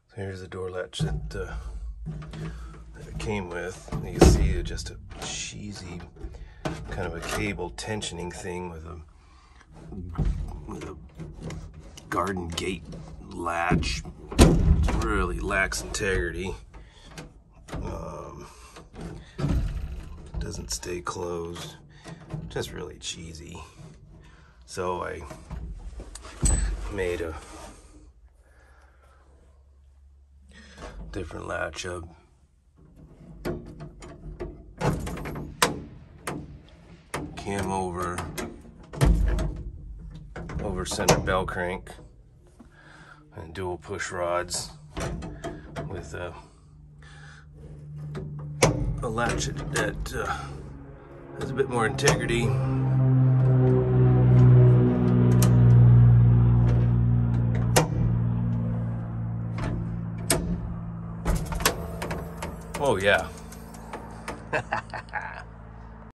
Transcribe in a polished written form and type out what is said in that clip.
So here's the door latch that it came with. You can see just a cheesy kind of a cable tensioning thing with a garden gate latch. It really lacks integrity. Doesn't stay closed. Just really cheesy. So I made a different latch up. Cam over center bell crank and dual push rods with a latch that has a bit more integrity. Oh yeah.